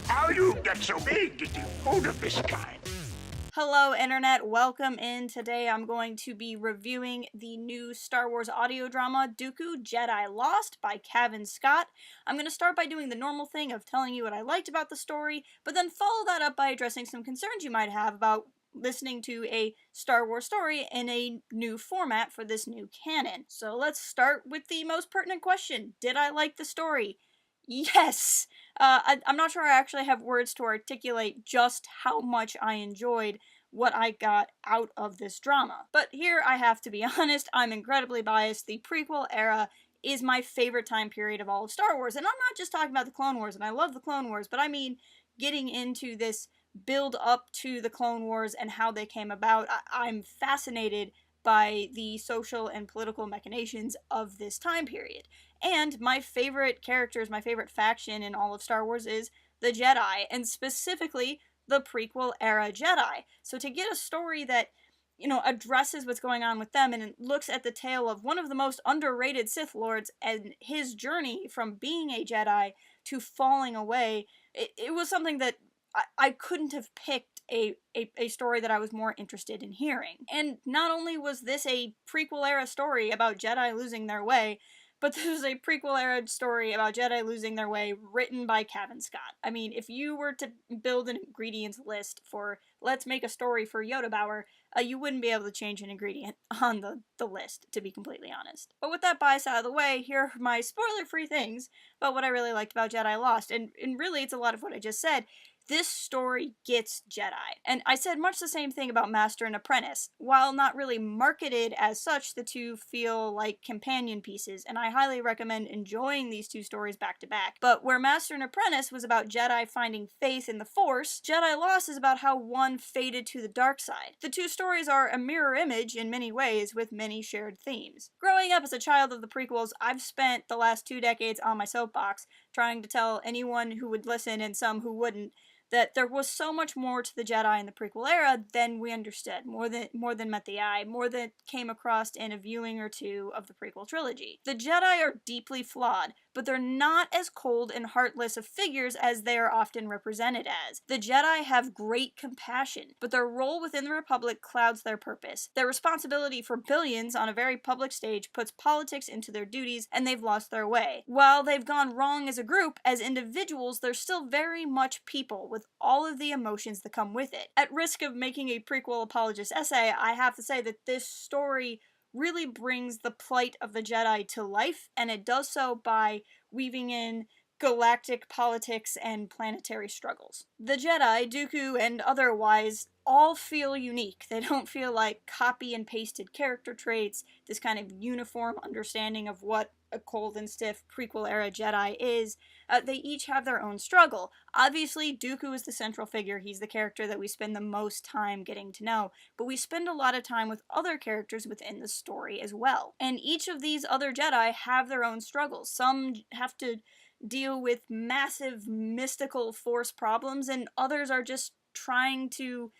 How you get so big getting food of this kind? Hello Internet, welcome in. Today I'm going to be reviewing the new Star Wars audio drama Dooku, Jedi Lost by Cavan Scott. I'm going to start by doing the normal thing of telling you what I liked about the story, but then follow that up by addressing some concerns you might have about listening to a Star Wars story in a new format for this new canon. So let's start with the most pertinent question. Did I like the story? Yes! I'm not sure I actually have words to articulate just how much I enjoyed what I got out of this drama. But here I have to be honest, I'm incredibly biased. The prequel era is my favorite time period of all of Star Wars. And I'm not just talking about the Clone Wars, and I love the Clone Wars, but I mean getting into this build up to the Clone Wars and how they came about. I'm fascinated by the social and political machinations of this time period. And my favorite characters, my favorite faction in all of Star Wars is the Jedi, and specifically the prequel era Jedi. So to get a story that, addresses what's going on with them and it looks at the tale of one of the most underrated Sith Lords and his journey from being a Jedi to falling away, it was something that I couldn't have picked a story that I was more interested in hearing. And not only was this a prequel era story about Jedi losing their way, but this was a prequel era story about Jedi losing their way written by Cavan Scott. I mean, if you were to build an ingredients list for let's make a story for YodaBauer, you wouldn't be able to change an ingredient on the list, to be completely honest. But with that bias out of the way, here are my spoiler-free things about what I really liked about Jedi Lost. And really, it's a lot of what I just said. This story gets Jedi. And I said much the same thing about Master and Apprentice. While not really marketed as such, the two feel like companion pieces, and I highly recommend enjoying these two stories back to back. But where Master and Apprentice was about Jedi finding faith in the Force, Jedi Lost is about how one faded to the dark side. The two stories are a mirror image in many ways, with many shared themes. Growing up as a child of the prequels, I've spent the last 2 decades on my soapbox, trying to tell anyone who would listen and some who wouldn't, that there was so much more to the Jedi in the prequel era than we understood, more than met the eye, more than came across in a viewing or two of the prequel trilogy. The Jedi are deeply flawed, but they're not as cold and heartless of figures as they are often represented as. The Jedi have great compassion, but their role within the Republic clouds their purpose. Their responsibility for billions on a very public stage puts politics into their duties, and they've lost their way. While they've gone wrong as a group, as individuals, they're still very much people, with all of the emotions that come with it. At risk of making a prequel apologist essay, I have to say that this story really brings the plight of the Jedi to life, and it does so by weaving in galactic politics and planetary struggles. The Jedi, Dooku, and otherwise all feel unique. They don't feel like copy and pasted character traits, this kind of uniform understanding of what a cold and stiff prequel era Jedi is. They each have their own struggle. Obviously, Dooku is the central figure. He's the character that we spend the most time getting to know, but we spend a lot of time with other characters within the story as well. And each of these other Jedi have their own struggles. Some have to deal with massive mystical Force problems, and others are just trying to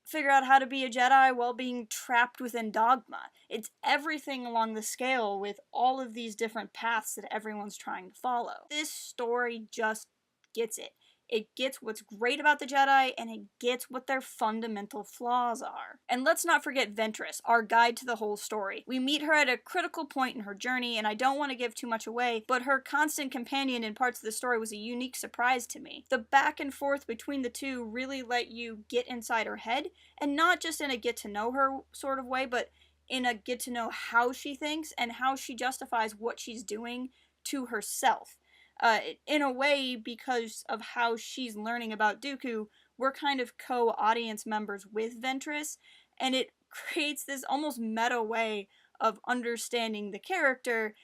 figure out how to be a Jedi while being trapped within dogma. It's everything along the scale with all of these different paths that everyone's trying to follow. This story just gets it. It gets what's great about the Jedi, and it gets what their fundamental flaws are. And let's not forget Ventress, our guide to the whole story. We meet her at a critical point in her journey, and I don't want to give too much away, but her constant companion in parts of the story was a unique surprise to me. The back and forth between the two really let you get inside her head, and not just in a get-to-know-her sort of way, but in a get-to-know how she thinks and how she justifies what she's doing to herself. In a way, because of how she's learning about Dooku, we're kind of co-audience members with Ventress, and it creates this almost meta way of understanding the character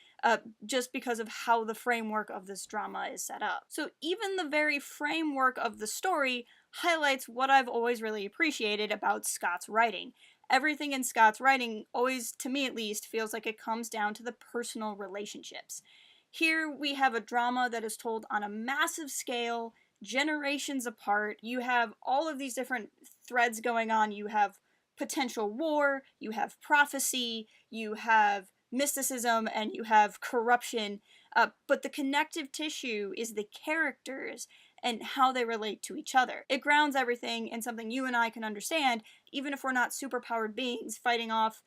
just because of how the framework of this drama is set up. So even the very framework of the story highlights what I've always really appreciated about Scott's writing. Everything in Scott's writing always, to me at least, feels like it comes down to the personal relationships. Here we have a drama that is told on a massive scale, generations apart. You have all of these different threads going on. You have potential war, you have prophecy, you have mysticism, and you have corruption. But the connective tissue is the characters and how they relate to each other. It grounds everything in something you and I can understand, even if we're not superpowered beings fighting off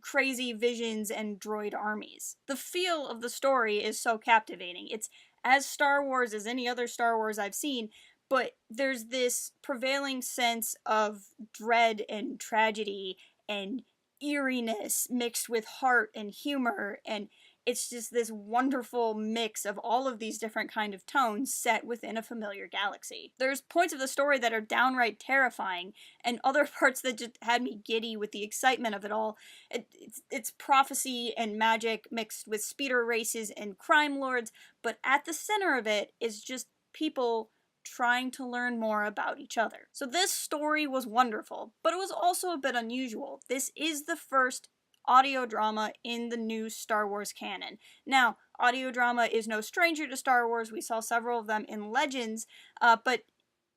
crazy visions and droid armies. The feel of the story is so captivating. It's as Star Wars as any other Star Wars I've seen, but there's this prevailing sense of dread and tragedy and eeriness mixed with heart and humor, and it's just this wonderful mix of all of these different kind of tones set within a familiar galaxy. There's points of the story that are downright terrifying, and other parts that just had me giddy with the excitement of it all. It's prophecy and magic mixed with speeder races and crime lords, but at the center of it is just people trying to learn more about each other. So this story was wonderful, but it was also a bit unusual. This is the first audio drama in the new Star Wars canon. Now, audio drama is no stranger to Star Wars. We saw several of them in Legends, but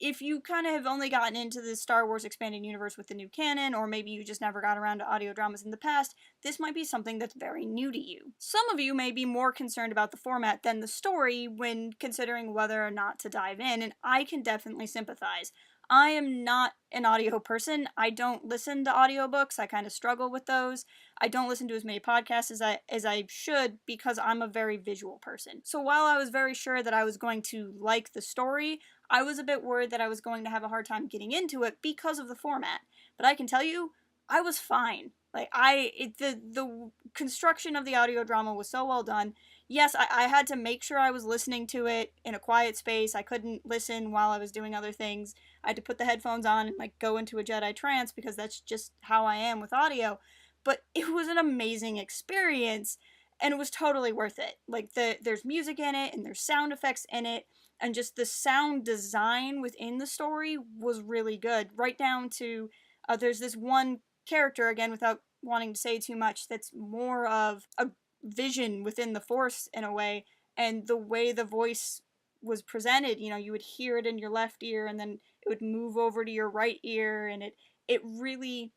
if you kind of have only gotten into the Star Wars expanded universe with the new canon, or maybe you just never got around to audio dramas in the past, this might be something that's very new to you. Some of you may be more concerned about the format than the story when considering whether or not to dive in, and I can definitely sympathize. I am not an audio person. I don't listen to audiobooks. I kind of struggle with those. I don't listen to as many podcasts as I should because I'm a very visual person. So while I was very sure that I was going to like the story, I was a bit worried that I was going to have a hard time getting into it because of the format. But I can tell you, I was fine. Like, the construction of the audio drama was so well done. Yes, I had to make sure I was listening to it in a quiet space. I couldn't listen while I was doing other things. I had to put the headphones on and, like, go into a Jedi trance because that's just how I am with audio. But it was an amazing experience, and it was totally worth it. Like, there's music in it, and there's sound effects in it, and just the sound design within the story was really good. Right down to, there's this one character, again, without wanting to say too much, that's more of a vision within the Force in a way, and the way the voice was presented, you know, you would hear it in your left ear and then it would move over to your right ear, and it really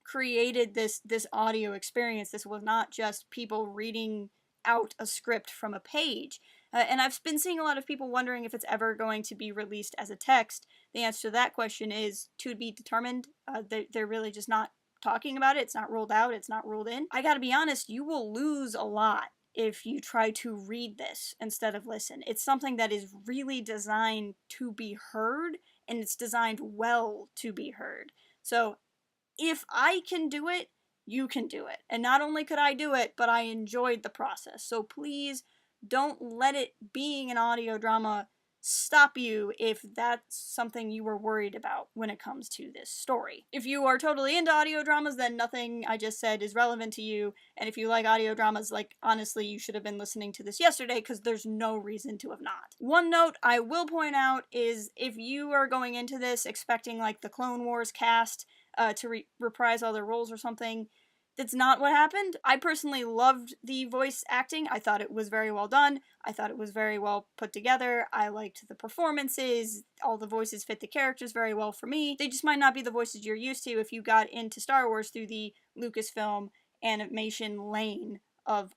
created this audio experience. This was not just people reading out a script from a page. And I've been seeing a lot of people wondering if it's ever going to be released as a text. The answer to that question is to be determined. They're really just not talking about it. It's not ruled out. It's not ruled in. I gotta be honest, you will lose a lot if you try to read this instead of listen. It's something that is really designed to be heard, and it's designed well to be heard. So if I can do it, you can do it. And not only could I do it, but I enjoyed the process. So please don't let it being an audio drama stop you if that's something you were worried about when it comes to this story. If you are totally into audio dramas, then nothing I just said is relevant to you. And if you like audio dramas, like, honestly, you should have been listening to this yesterday because there's no reason to have not. One note I will point out is if you are going into this expecting like the Clone Wars cast to reprise all their roles or something, that's not what happened. I personally loved the voice acting. I thought it was very well done. I thought it was very well put together. I liked the performances. All the voices fit the characters very well for me. They just might not be the voices you're used to if you got into Star Wars through the Lucasfilm animation lane of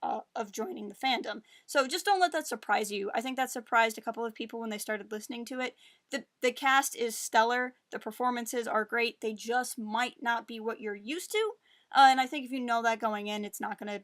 joining the fandom. So just don't let that surprise you. I think that surprised a couple of people when they started listening to it. The cast is stellar. The performances are great. They just might not be what you're used to. And I think if you know that going in, it's not gonna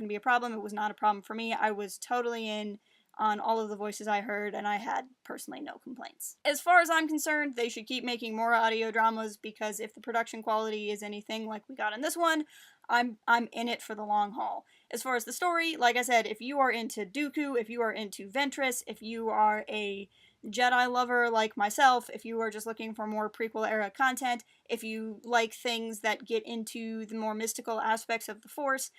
be a problem. It was not a problem for me. I was totally in on all of the voices I heard, and I had personally no complaints. As far as I'm concerned, they should keep making more audio dramas, because if the production quality is anything like we got in this one, I'm in it for the long haul. As far as the story, like I said, if you are into Dooku, if you are into Ventress, if you are a Jedi lover like myself, if you are just looking for more prequel era content, if you like things that get into the more mystical aspects of the Force,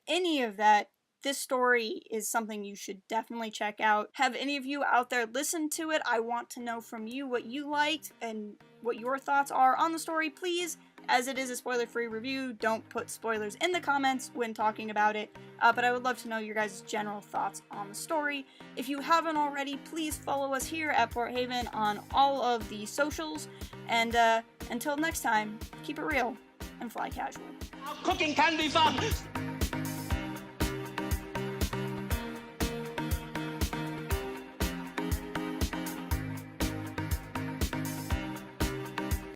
any of that, this story is something you should definitely check out. Have any of you out there listened to it? I want to know from you what you liked and what your thoughts are on the story. Please, as it is a spoiler-free review, don't put spoilers in the comments when talking about it, but I would love to know your guys' general thoughts on the story. If you haven't already, please follow us here at Port Haven on all of the socials, and until next time, keep it real and fly casual. Cooking can be fun!